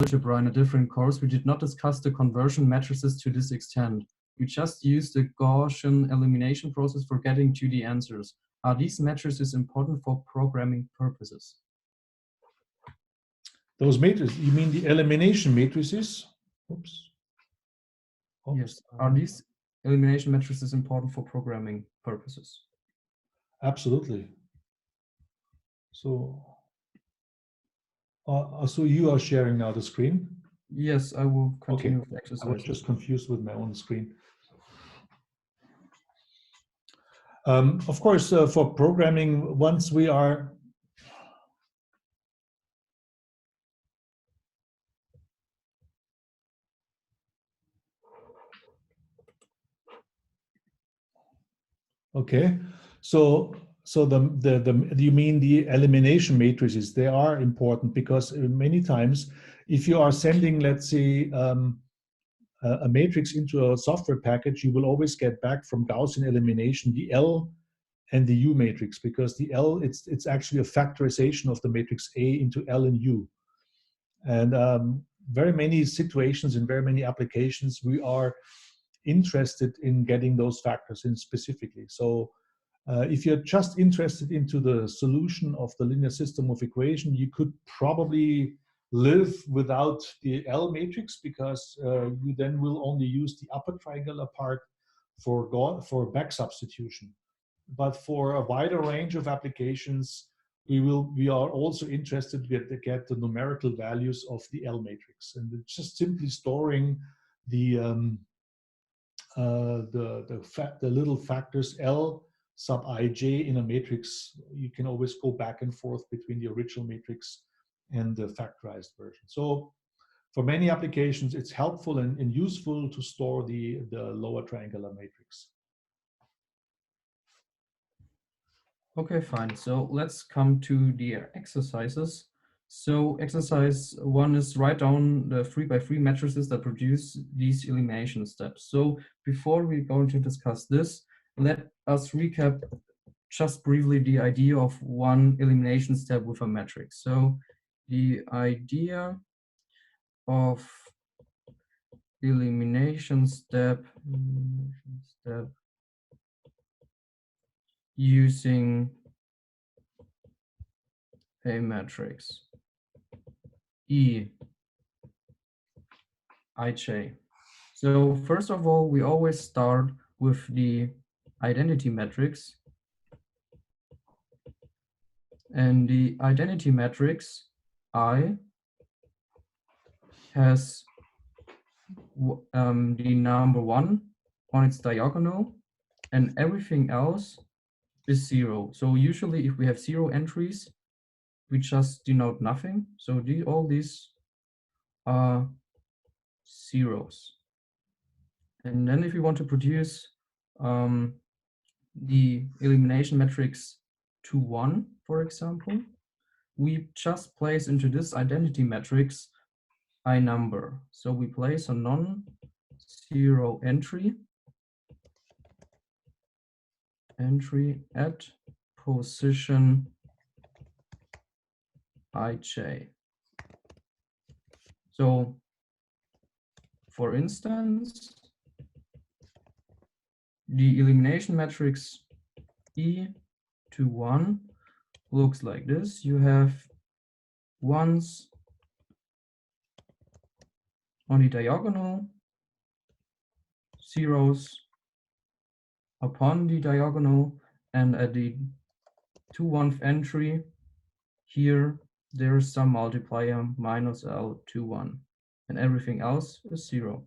algebra in a different course, we did not discuss the conversion matrices to this extent. We just used the Gaussian elimination process for getting to the answers. Are these matrices important for programming purposes? Those matrices, you mean the elimination matrices? Oops. Yes. Are these elimination matrices important for programming purposes? Absolutely. So, so you are sharing now the screen? Yes, I will continue with I exercises. was just confused with my own screen. Of course, for programming, once we are okay, so you mean the elimination matrices? They are important because many times, if you are sending, let's say, a matrix into a software package, you will always get back from Gaussian elimination the L and the U matrix, because the L, it's actually a factorization of the matrix A into L and U. And very many situations in very many applications, we are interested in getting those factors in specifically. So if you're just interested into the solution of the linear system of equation, you could probably live without the L matrix, because you then will only use the upper triangular part for back substitution. But for a wider range of applications, we are also interested to get the numerical values of the L matrix, and it's just simply storing the little factors L sub ij in a matrix. You can always go back and forth between the original matrix and the factorized version. So for many applications, it's helpful and useful to store the lower triangular matrix. Okay, fine. So let's come to the exercises. So exercise 1 is write down the 3x3 matrices that produce these elimination steps. So before we're going to discuss this, let us recap just briefly the idea of one elimination step with a matrix. So the idea of elimination step using a matrix E ij. So first of all, we always start with the identity matrix. And the identity matrix I has the number 1 on its diagonal, and everything else is 0. So usually if we have 0 entries, we just denote nothing. So all these are zeros. And then if we want to produce the elimination matrix 2, 1, for example, we just place into this identity matrix I number. So we place a non-zero entry at position ij. So for instance, the elimination matrix E to 1 looks like this. You have ones on the diagonal, zeros upon the diagonal, and at the 2-1th entry here there is some multiplier minus L 2, 1, and everything else is 0.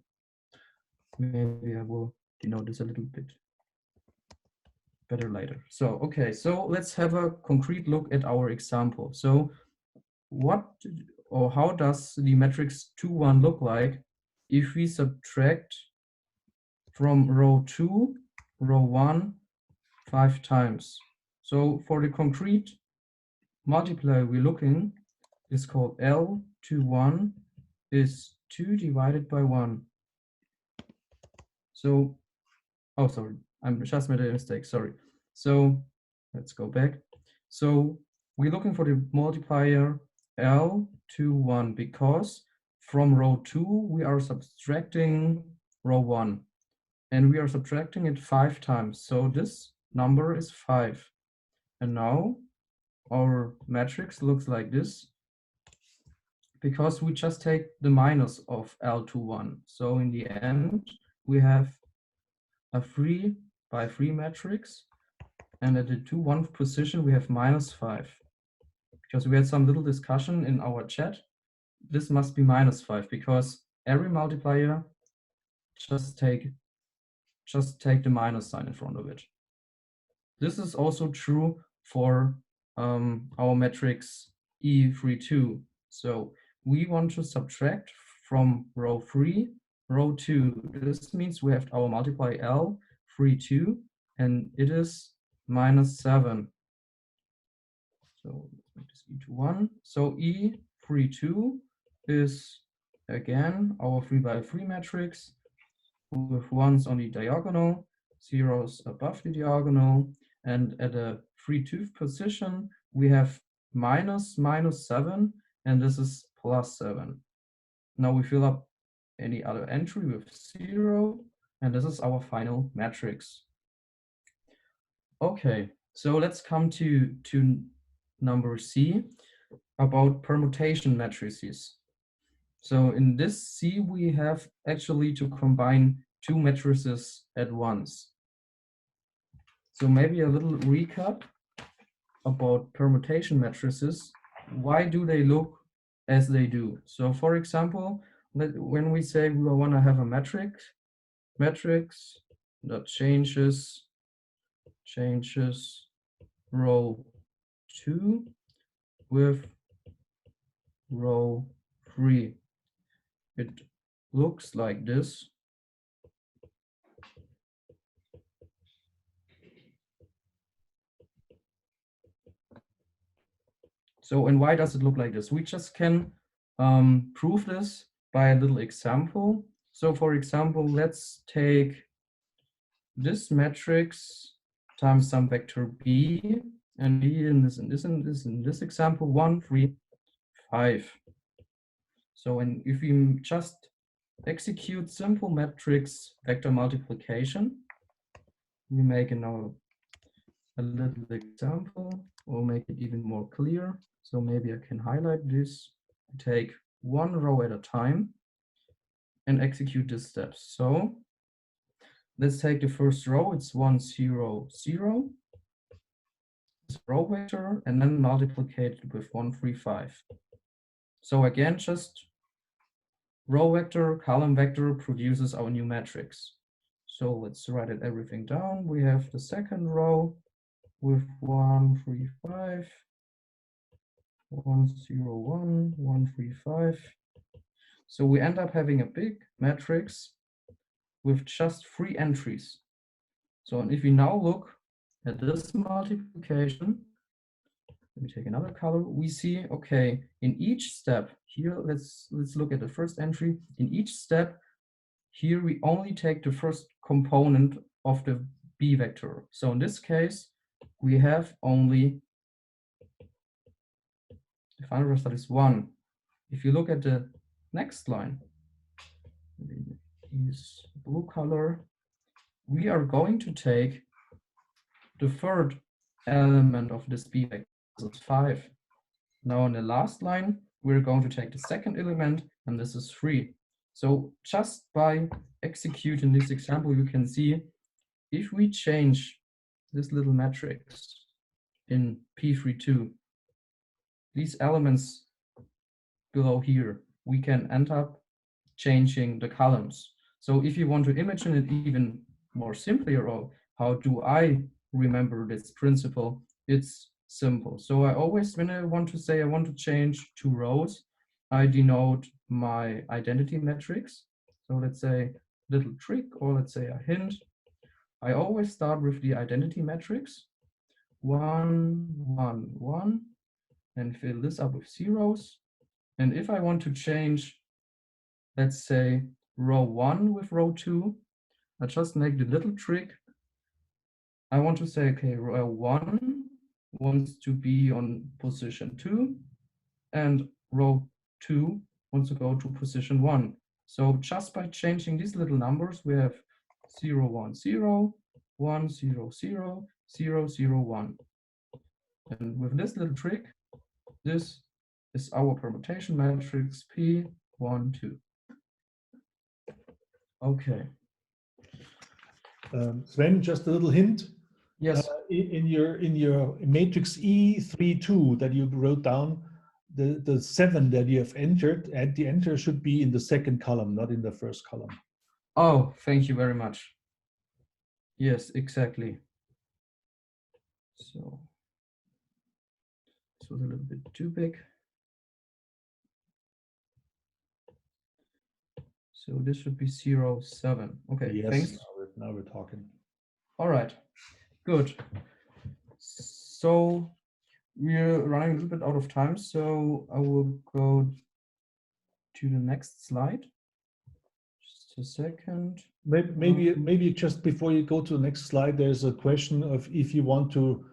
Maybe I will denote this a little bit better later. So okay, so let's have a concrete look at our example. So what or how does the matrix 2, 1 look like if we subtract from row 2, row 1, 5 times? So for the concrete multiplier we're looking is called L to 1 is 2 divided by 1. So, oh, sorry, I just made a mistake, sorry. So let's go back. So we're looking for the multiplier L to 1 because from row 2, we are subtracting row 1. And we are subtracting it 5 times. So this number is 5. And now our matrix looks like this, because we just take the minus of L21. So in the end, we have a 3 by 3 matrix. And at the 2-1 position, we have -5. Because we had some little discussion in our chat, this must be -5, because every multiplier just take the minus sign in front of it. This is also true for our matrix E32. So we want to subtract from row 3, row 2. This means we have our multiplier L32, and it is -7. So let's make this E21. So E32 is again our 3 by 3 matrix with 1s on the diagonal, 0s above the diagonal, and at a 3-2 position we have -7, and this is +7. Now we fill up any other entry with 0, and this is our final matrix. Okay, so let's come to number C, about permutation matrices. So in this C, we have actually to combine 2 matrices at once. So maybe a little recap about permutation matrices. Why do they look as they do? So for example, when we say we want to have a matrix that changes row 2 with row 3. It looks like this. So, and why does it look like this? We just can prove this by a little example. So for example, let's take this matrix times some vector b, and b in this example 1, 3, 5. So, and if we just execute simple matrix vector multiplication, we make now a little example, or make it even more clear. So maybe I can highlight this, take one row at a time, and execute the steps. So let's take the first row, it's 1, 0, 0. This row vector, and then multiply it with 1, 3, 5. So again, just row vector, column vector produces our new matrix. So let's write it everything down. We have the second row with 1, 3, 5. 1, 0, 1, 1, 3, 5. So we end up having a big matrix with just 3 entries. So and if we now look at this multiplication, let me take another color, we see, okay, in each step here, let's look at the first entry. In each step here, we only take the first component of the b vector. So in this case, we have only the final result is 1. If you look at the next line, use blue color, we are going to take the third element of this b vector, this is 5. Now in the last line, we're going to take the second element, and this is 3. So just by executing this example, you can see if we change this little matrix in P32, these elements below here, we can end up changing the columns. So if you want to imagine it even more simply, or how do I remember this principle, it's simple. So I always, when I want to say I want to change 2 rows, I denote my identity matrix. So let's say little trick, or let's say a hint. I always start with the identity matrix, 1, 1, 1, and fill this up with zeros. And if I want to change, let's say, row 1 with row 2, I just make the little trick. I want to say, okay, row 1 wants to be on position 2, and row 2 wants to go to position 1. So just by changing these little numbers, we have 0, 1, 0, 1, 0, 0, 0, 0, 1. And with this little trick, this is our permutation matrix P, 1, 2. Okay. Sven, just a little hint. Yes. In your matrix E32 that you wrote down, the 7 that you have entered, and the enter should be in the second column, not in the first column. Oh, thank you very much. Yes, exactly. So this was a little bit too big. So this should be 0, 7. Okay, Yes, thanks. now we're talking. All right, good. So we're running a little bit out of time, so I will go to the next slide. Just a second. Maybe just before you go to the next slide, there's a question of if you want to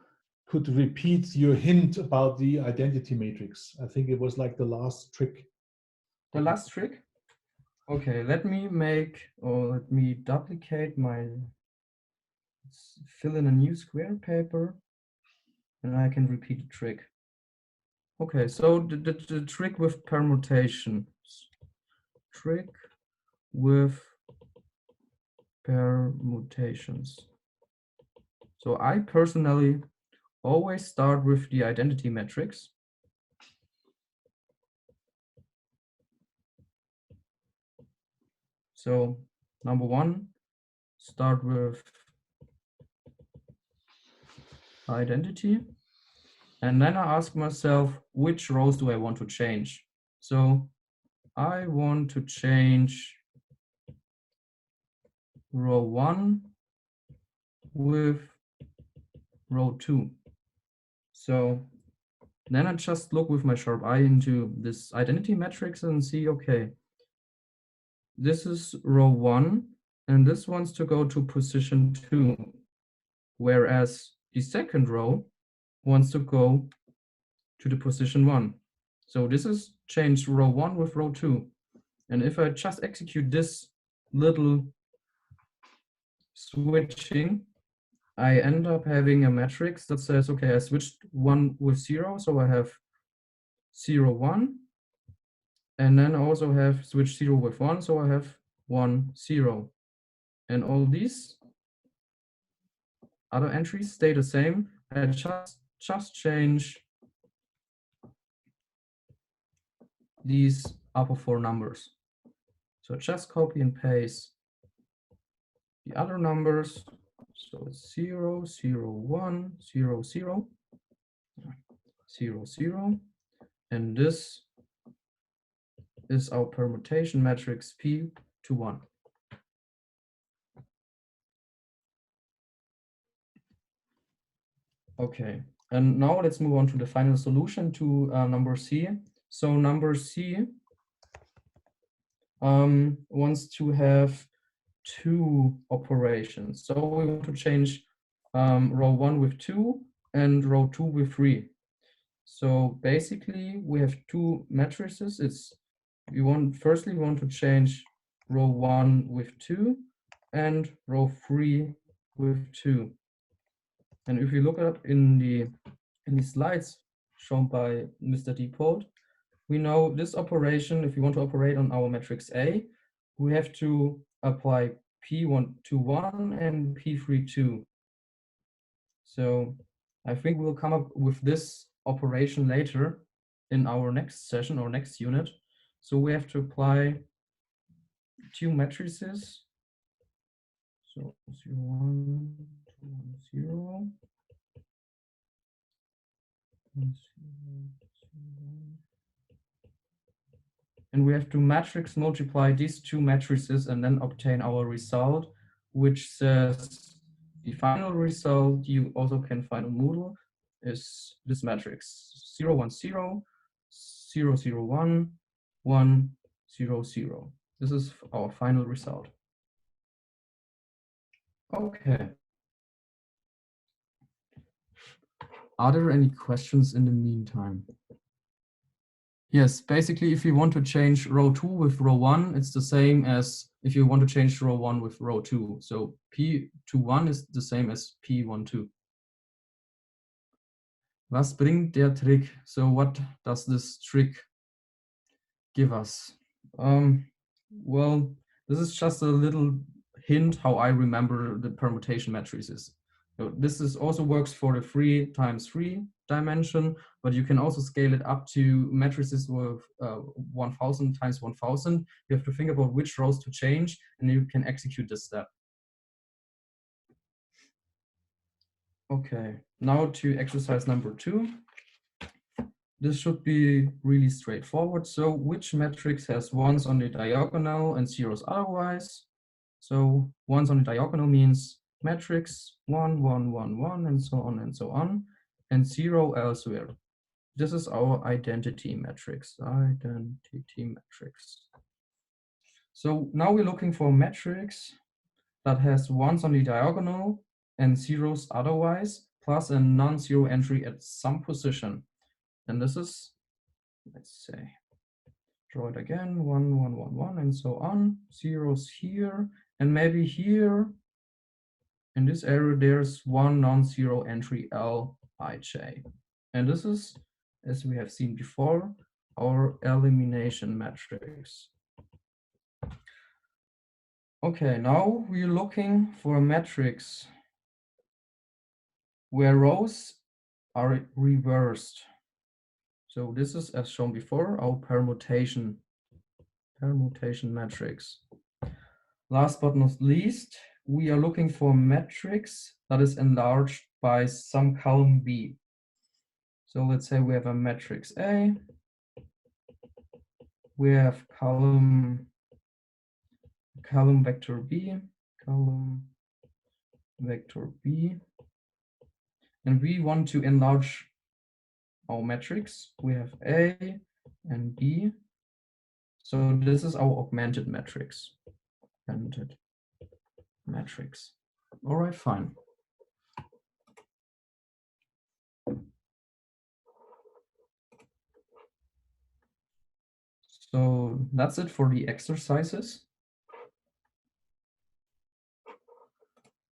could repeat your hint about the identity matrix. I think it was like the last trick. The last trick? Okay, let me duplicate let's fill in a new square paper, and I can repeat the trick. Okay, so the trick with permutations. Trick with permutations. So I personally always start with the identity matrix. So number 1, start with identity. And then I ask myself, which rows do I want to change? So I want to change row 1 with row 2. So then I just look with my sharp eye into this identity matrix and see, okay, this is row 1, and this wants to go to position 2, whereas the second row wants to go to the position 1. So this is change row 1 with row 2. And if I just execute this little switching, I end up having a matrix that says, okay, I switched 1 with 0, so I have 0, 1. And then I also have switched 0 with 1, so I have 1, 0. And all these other entries stay the same. I just change these upper 4 numbers. So just copy and paste the other numbers. So it's 0, 0, 1, 0, 0, 0, 0. And this is our permutation matrix P to 1. Okay, and now let's move on to the final solution to number C. So number C wants to have 2 operations. So we want to change row 1 with 2 and row 2 with 3. So basically we have 2 matrices. Firstly we want to change row 1 with 2 and row 3 with 2. And if you look up in the slides shown by Mr. Deepole, we know this operation, if you want to operate on our matrix A, we have to apply P1 to 1 and P3 2. So I think we'll come up with this operation later in our next session or next unit. So we have to apply 2 matrices. So 0, 1, 2, 1, 0. 1, 0, 0. And we have to matrix multiply these 2 matrices and then obtain our result, which says the final result you also can find on Moodle is this matrix 0, 1, 0, 0, 0, 1, 1, 0, 0. This is our final result. Okay. Are there any questions in the meantime? Yes, basically, if you want to change row 2 with row 1, it's the same as if you want to change row 1 with row 2. So P21 is the same as P12. Was bringt der Trick? So what does this trick give us? Well, this is just a little hint how I remember the permutation matrices. So this is also works for the 3 times 3 dimension, but you can also scale it up to matrices with 1000 times 1000. You have to think about which rows to change, and you can execute this step. Okay, now to exercise number 2. This should be really straightforward. So which matrix has ones on the diagonal and zeros otherwise? So ones on the diagonal means matrix 1, 1, 1, 1, and so on and so on, and 0 elsewhere. This is our identity matrix. So now we're looking for a matrix that has ones on the diagonal and zeros otherwise, plus a non-zero entry at some position. And this is, let's say, draw it again, 1, 1, 1, 1, and so on. Zeros here, and maybe here in this area, there's one non-zero entry Lij. And this is, as we have seen before, our elimination matrix. Okay, now we're looking for a matrix where rows are reversed. So this is, as shown before, our permutation matrix. Last but not least, we are looking for a matrix that is enlarged by some column B. So let's say we have a matrix A, we have column vector B, and we want to enlarge our matrix. We have A and B. So this is our augmented matrix. All right, fine. So that's it for the exercises.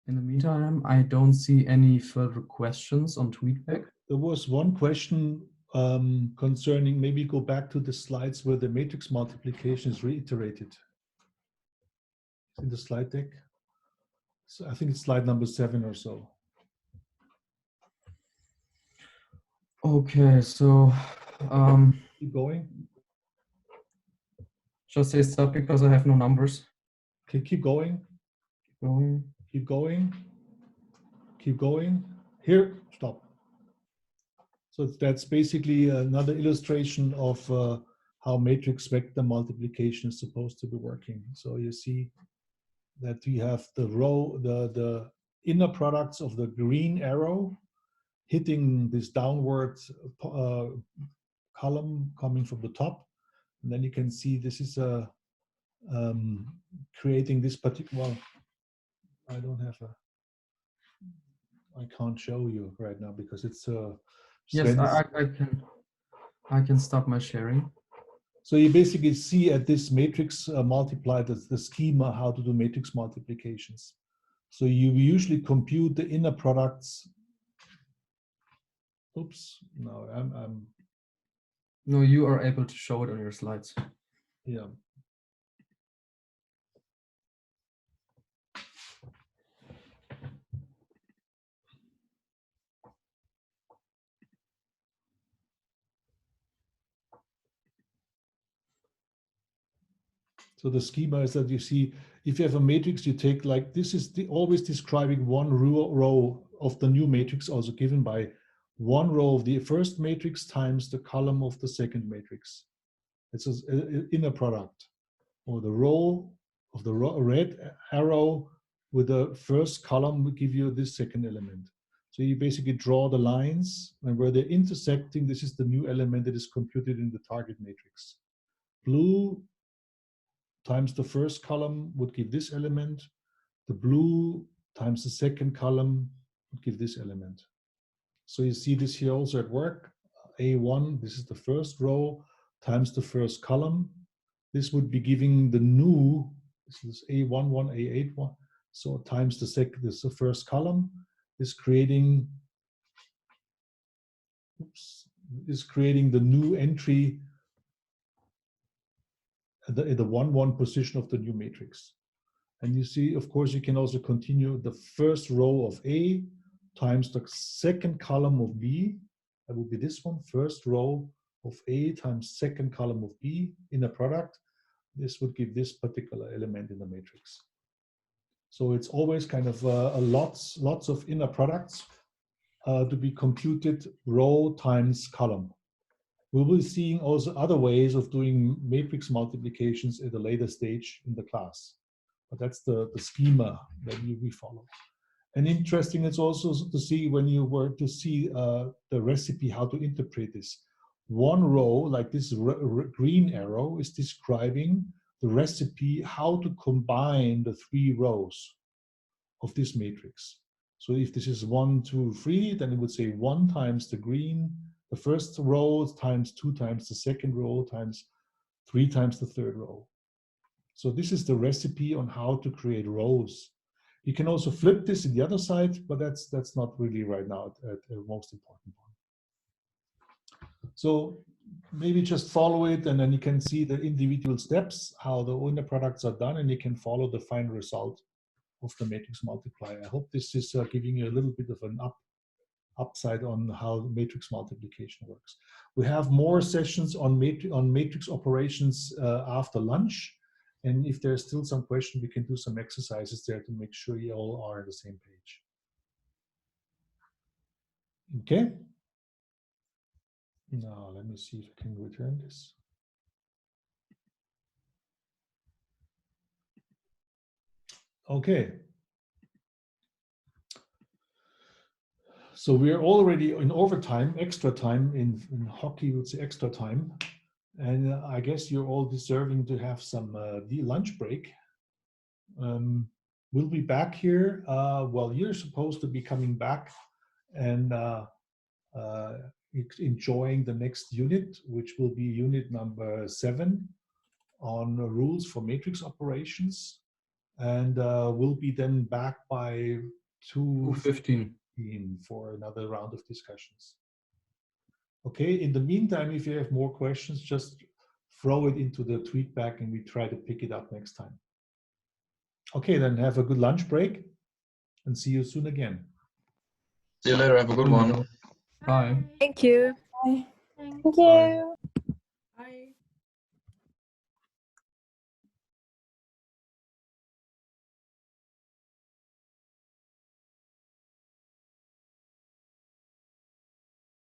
In the meantime, I don't see any further questions on TweetBack. There was one question concerning, maybe go back to the slides where the matrix multiplication is reiterated. It's in the slide deck. So I think it's slide number 7 or so. Okay, so keep going. Just say stop because I have no numbers. Okay, keep going. Keep going. Keep going. Here, stop. So that's basically another illustration of how matrix vector multiplication is supposed to be working. So you see that we have the row, the inner products of the green arrow hitting this downward column coming from the top. And then you can see this is creating this particular, well, I don't have a, I can't show you right now because it's yes, I can stop my sharing. So you basically see at this matrix multiply the schema how to do matrix multiplications. So you usually compute the inner products. Oops, no, I'm No, you are able to show it on your slides. Yeah. So the schema is that you see, if you have a matrix, you take like, this is always describing one row of the new matrix, also given by one row of the first matrix times the column of the second matrix. It's an inner product. Or the row of the red arrow with the first column will give you this second element. So you basically draw the lines, and where they're intersecting, this is the new element that is computed in the target matrix. Blue times the first column would give this element. The blue times the second column would give this element. So you see this here also at work. A1, this is the first row times the first column. This would be giving the new, this is A11, A81, so times the first column is creating, the new entry at the 1, 1 position of the new matrix. And you see, of course, you can also continue the first row of A times the second column of B. That would be this one, first row of A times second column of B in a product. This would give this particular element in the matrix. So it's always kind of lots of inner products to be computed row times column. We will be seeing also other ways of doing matrix multiplications at a later stage in the class. But that's the schema that we follow. And interesting is also to see when you were to see the recipe, how to interpret this. One row, like this green arrow, is describing the recipe, how to combine the 3 rows of this matrix. So if this is 1, 2, 3, then it would say 1 times the green, the first row, times 2 times the second row, times 3 times the third row. So this is the recipe on how to create rows. You can also flip this in the other side, but that's not really right now the most important one. So maybe just follow it, and then you can see the individual steps, how the inner products are done, and you can follow the final result of the matrix multiplier. I hope this is giving you a little bit of an upside on how matrix multiplication works. We have more sessions on matrix operations after lunch. And if there's still some question, we can do some exercises there to make sure you all are on the same page. Okay. Now, let me see if I can return this. Okay. So we are already in overtime, extra time. In hockey, we would say extra time. And I guess you're all deserving to have some lunch break. We'll be back here. Well, you're supposed to be coming back and enjoying the next unit, which will be unit number 7 on rules for matrix operations. And we'll be then back by 2:15 for another round of discussions. Okay, in the meantime, if you have more questions, just throw it into the tweet back and we try to pick it up next time. Okay, then have a good lunch break and see you soon again. See you later. Have a good one. Bye. Thank you. Bye. Thank you. Bye.